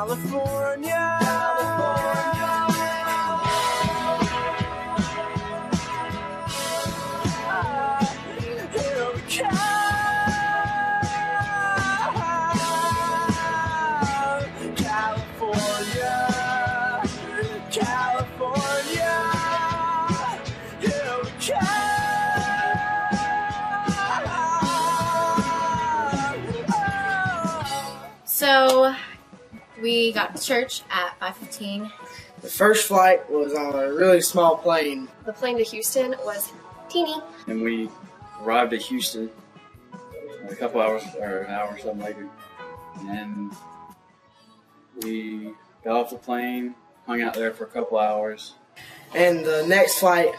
California. Here we come. California, California, here we come. So we got to church at 5:15. The first flight was on a really small plane. The plane to Houston was teeny. And we arrived at Houston a couple hours or an hour or something later. And we got off the plane, hung out there for a couple hours. And the next flight,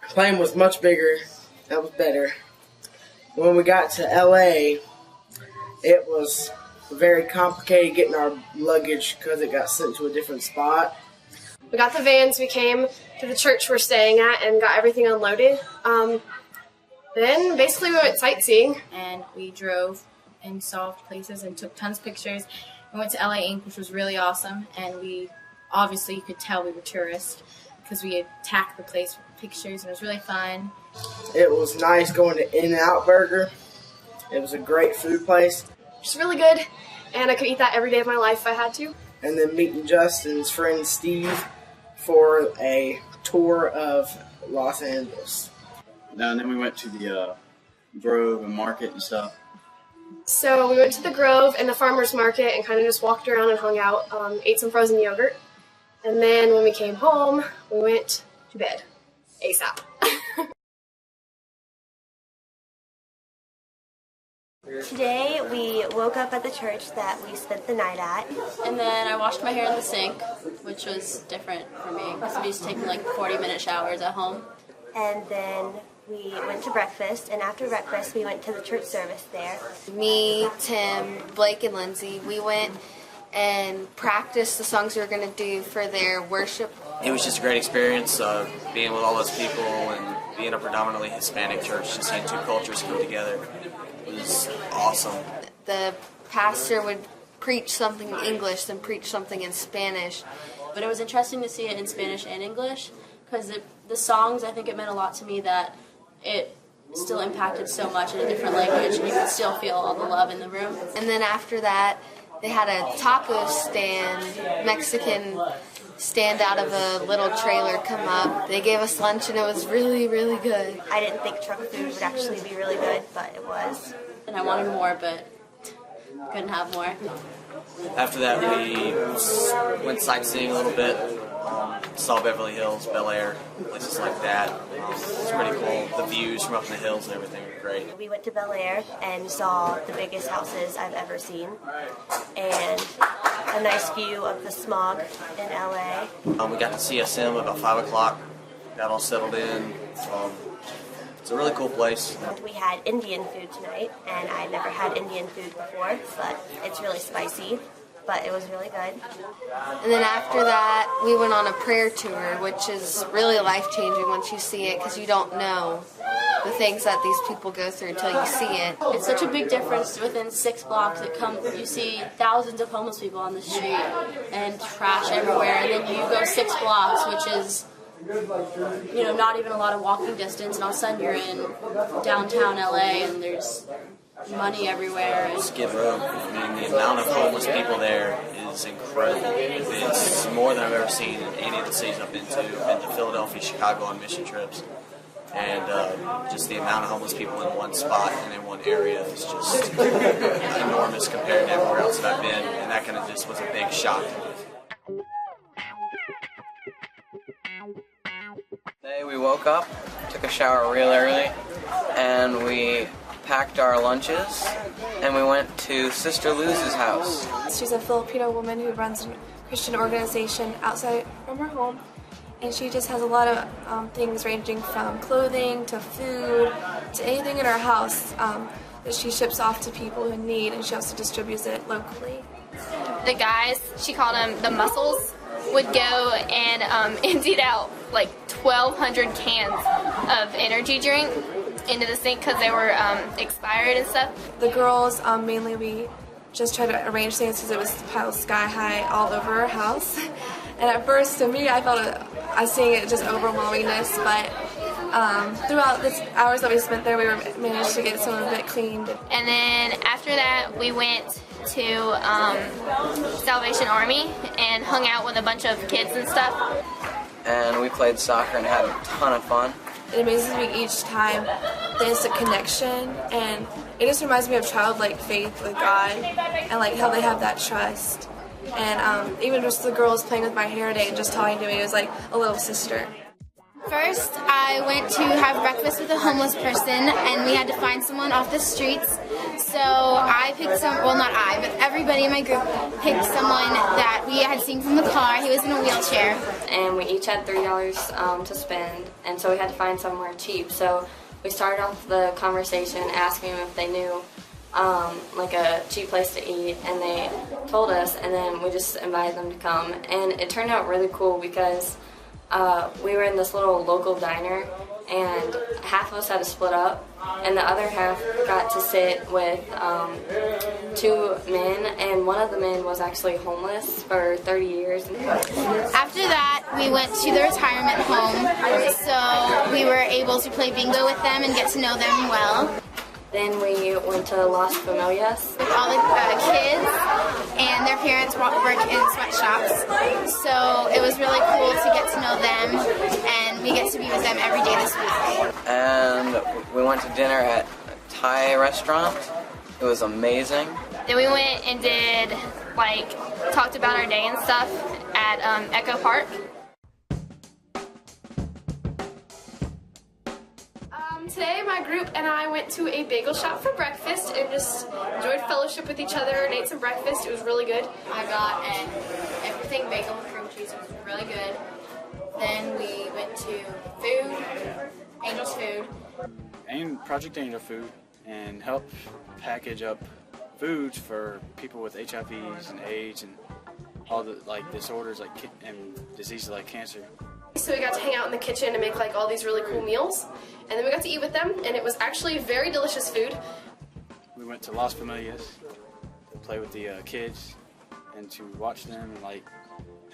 the plane was much bigger. That was better. When we got to LA, it was very complicated getting our luggage because it got sent to a different spot. We got the vans, we came to the church we're staying at and got everything unloaded. Then basically we went sightseeing. And we drove and saw places and took tons of pictures. We went to LA Inc., which was really awesome, and we obviously you could tell we were tourists because we attacked the place with pictures, and it was really fun. It was nice going to In-N-Out Burger. It was a great food place. It's really good, and I could eat that every day of my life if I had to. And then meeting Justin's friend Steve for a tour of Los Angeles. And then we went to the Grove and Market and stuff. So we went to the Grove and the farmer's market and kind of just walked around and hung out, ate some frozen yogurt. And then when we came home, we went to bed ASAP. Today we woke up at the church that we spent the night at. And then I washed my hair in the sink, which was different for me because I'm used to taking like 40-minute showers at home. And then we went to breakfast, and after breakfast we went to the church service there. Me, Tim, Blake, and Lindsay, we went and practiced the songs we were going to do for their worship. It was just a great experience being with all those people and being a predominantly Hispanic church, just seeing two cultures come together. It was awesome. The pastor would preach something in English, then preach something in Spanish. But it was interesting to see it in Spanish and English because the songs, I think it meant a lot to me that it still impacted so much in a different language and you could still feel all the love in the room. And then after that, they had a taco stand, Mexican stand out of a little trailer come up. They gave us lunch and it was really, really good. I didn't think truck food would actually be really good, but it was. And I wanted more, but couldn't have more. After that, we went sightseeing a little bit, saw Beverly Hills, Bel Air, places like that. It's pretty cool. The views from up in the hills and everything were great. We went to Bel Air and saw the biggest houses I've ever seen, and a nice view of the smog in LA. We got to see a sim about 5 o'clock, got all settled in. It's a really cool place. We had Indian food tonight, and I had never had Indian food before, but it's really spicy, but it was really good. And then after that, we went on a prayer tour, which is really life-changing once you see it, because you don't know the things that these people go through until you see it. It's such a big difference within 6 blocks. You see thousands of homeless people on the street and trash everywhere, and then you go 6 blocks, which is not even a lot of walking distance, and all of a sudden you're in downtown LA and there's money everywhere. Skid Row, I mean, the amount of homeless people there is incredible. It's more than I've ever seen in any of the cities I've been to. I've been to Philadelphia, Chicago on mission trips, and just the amount of homeless people in one spot and in one area is just enormous compared to everywhere else that I've been, and that kind of just was a big shock. Today we woke up, took a shower real early, and we packed our lunches, and we went to Sister Luz's house. She's a Filipino woman who runs a Christian organization outside from her home, and she just has a lot of things ranging from clothing to food to anything in her house that she ships off to people who need, and she also distributes it locally. The guys, she called them the muscles, would go and emptied out like 1,200 cans of energy drink into the sink because they were expired and stuff. The girls, mainly we just tried to arrange things because it was piled sky high all over our house. And at first, to me, I felt I was seeing it just overwhelmingness, but throughout the hours that we spent there, we managed to get some of it cleaned. And then after that, we went to Salvation Army and hung out with a bunch of kids and stuff. And we played soccer and had a ton of fun. It amazes me each time the instant connection, and it just reminds me of childlike faith with God and like how they have that trust. And even just the girls playing with my hair today and just talking to me, it was like a little sister. First, I went to have breakfast with a homeless person, and we had to find someone off the streets. So I picked well, not I, but everybody in my group picked someone that we had seen from the car. He was in a wheelchair. And we each had $3 to spend, and so we had to find somewhere cheap. So we started off the conversation asking them if they knew like a cheap place to eat, and they told us, and then we just invited them to come. And it turned out really cool because we were in this little local diner, and half of us had to split up, and the other half got to sit with 2 men, and one of the men was actually homeless for 30 years. After that, we went to the retirement home, so we were able to play bingo with them and get to know them well. Then we went to Las Familias. With all the kids, and their parents work in sweatshops. So it was really cool to get to know them, and we get to be with them every day this week. And we went to dinner at a Thai restaurant. It was amazing. Then we went and did, talked about our day and stuff at Echo Park. Today my group and I went to a bagel shop for breakfast and just enjoyed fellowship with each other and ate some breakfast. It was really good. I got an everything bagel with cream cheese. It was really good. Then we went to Angel's Food. Project Angel Food, and help package up foods for people with HIVs and AIDS and all the disorders and diseases like cancer. So we got to hang out in the kitchen and make all these really cool meals, and then we got to eat with them, and it was actually very delicious food. We went to Las Familias to play with the kids and to watch them and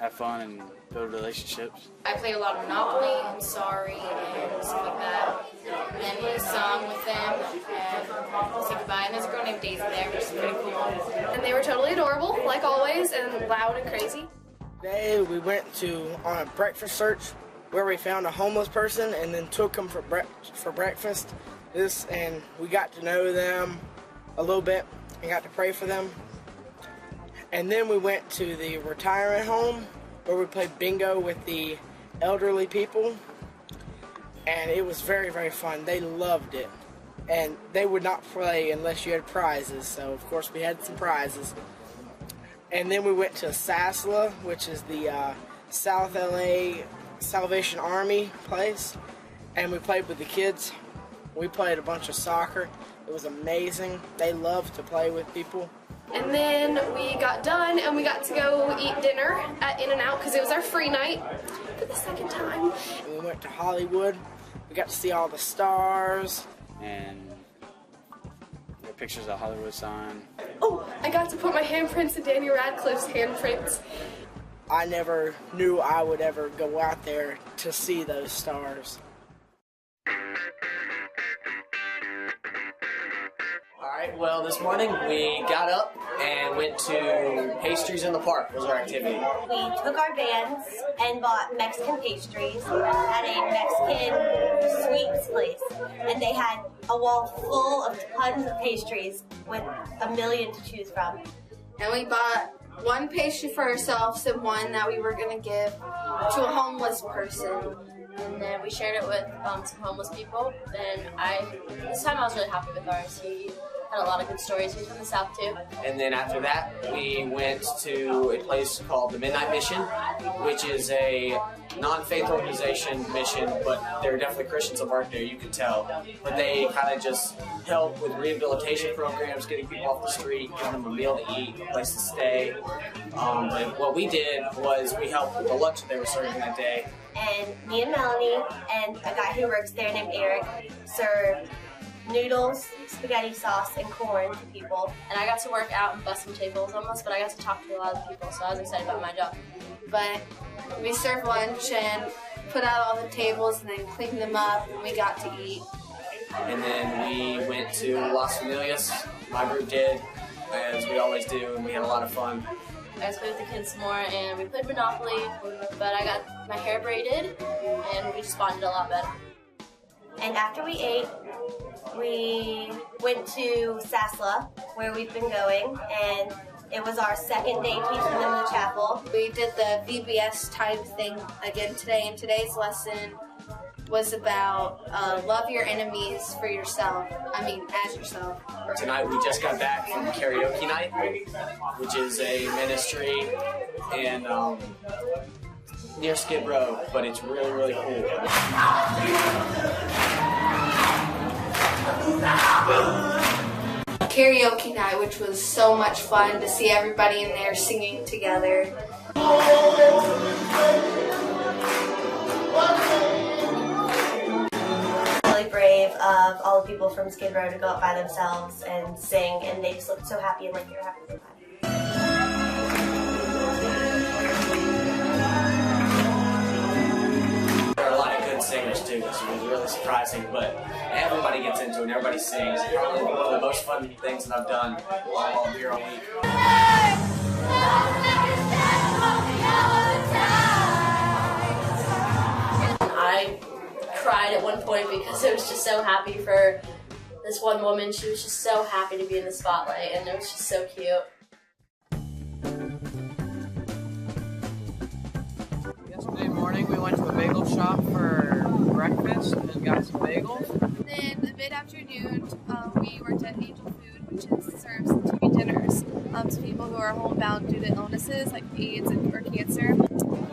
have fun and build relationships. I played a lot of Monopoly and Sorry and stuff like that. And then we sung with them and said goodbye. And there's a girl named Daisy there, which is pretty cool. And they were totally adorable, like always, and loud and crazy. Today we went on a breakfast search where we found a homeless person and then took them for breakfast. And we got to know them a little bit and got to pray for them. And then we went to the retirement home where we played bingo with the elderly people, and it was very, very fun. They loved it, and they would not play unless you had prizes, so of course we had some prizes. And then we went to Sasla, which is the South LA Salvation Army place, and we played with the kids. We played a bunch of soccer. It was amazing. They love to play with people. And then we got done and we got to go eat dinner at In-N-Out because it was our free night for the second time. And we went to Hollywood. We got to see all the stars. And there are pictures of the Hollywood sign. Oh, I got to put my handprints in Danny Radcliffe's handprints. I never knew I would ever go out there to see those stars. Alright, well this morning we got up and went to Pastries in the Park was our activity. We took our vans and bought Mexican pastries at a Mexican sweets place. And they had a wall full of tons of pastries with a million to choose from. And we bought one pastry for ourselves and one that we were going to give to a homeless person. And then we shared it with some homeless people. And this time I was really happy with ours. He had a lot of good stories. He's from the South too. And then after that, we went to a place called the Midnight Mission, which is a non-faith organization mission, but there are definitely Christians that work there, you can tell. But they kind of just help with rehabilitation programs, getting people off the street, giving them a meal to eat, a place to stay. But what we did was we helped with the lunch that they were serving that day. And me and Melanie and a guy who works there named Eric served noodles, spaghetti sauce, and corn to people. And I got to work out and bust some tables almost, but I got to talk to a lot of people, so I was excited about my job. But we served lunch and put out all the tables and then cleaned them up, and we got to eat. And then we went to Las Familias. My group did, as we always do, and we had a lot of fun. I got to play with the kids some more, and we played Monopoly, but I got my hair braided, and we just bonded a lot better. And after we ate, we went to Sasla, where we've been going, and it was our second day teaching them the chapel. We did the VBS time thing again today, and today's lesson was about love your enemies for yourself. As yourself. Tonight we just got back from karaoke night, which is a ministry in near Skid Row, but it's really, really cool. Karaoke night, which was so much fun to see everybody in there singing together. Really brave of all the people from Skid Row to go out by themselves and sing, and they just looked so happy and like they were having a good time. There are a lot of good singers too, so it was really surprising, but everybody gets into it and everybody sings. It's probably one of the most fun things that I've done all year all week. I cried at one point because I was just so happy for this one woman. She was just so happy to be in the spotlight, and it was just so cute. Yesterday morning we went to a bagel shop for breakfast and got some bagels. Then mid-afternoon, we worked at Angel Food, which serves TV dinners to people who are homebound due to illnesses like AIDS or cancer.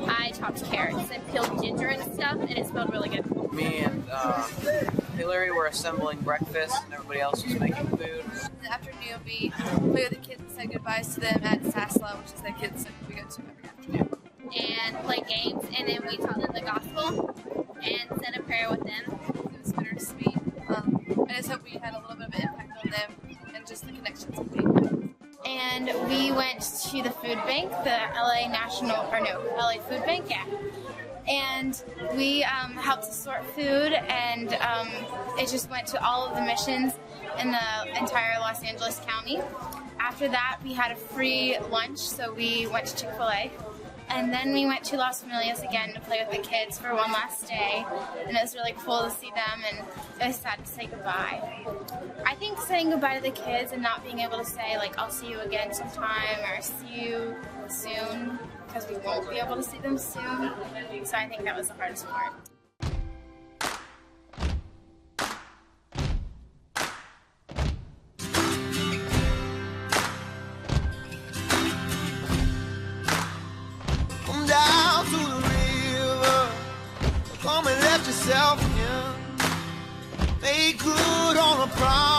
I chopped carrots and peeled ginger and stuff, and it smelled really good. Me and Hillary were assembling breakfast and everybody else was making food. In the afternoon, we played with the kids and said goodbyes to them at Sasla, which is the kids that we go to every afternoon. And played games, and then we taught them the gospel and said a prayer with them. It was bittersweet. I just hope we had a little bit of an impact on them and just the connections we made. And we went to the food bank, the LA Food Bank, yeah. And we helped to sort food, and it just went to all of the missions in the entire Los Angeles County. After that, we had a free lunch, so we went to Chick-fil-A. And then we went to Las Familias again to play with the kids for one last day, and it was really cool to see them, and it was sad to say goodbye. I think saying goodbye to the kids and not being able to say, like, I'll see you again sometime, or see you soon, because we won't be able to see them soon, so I think that was the hardest part. Down to the river, come and let yourself in. Make good on a promise.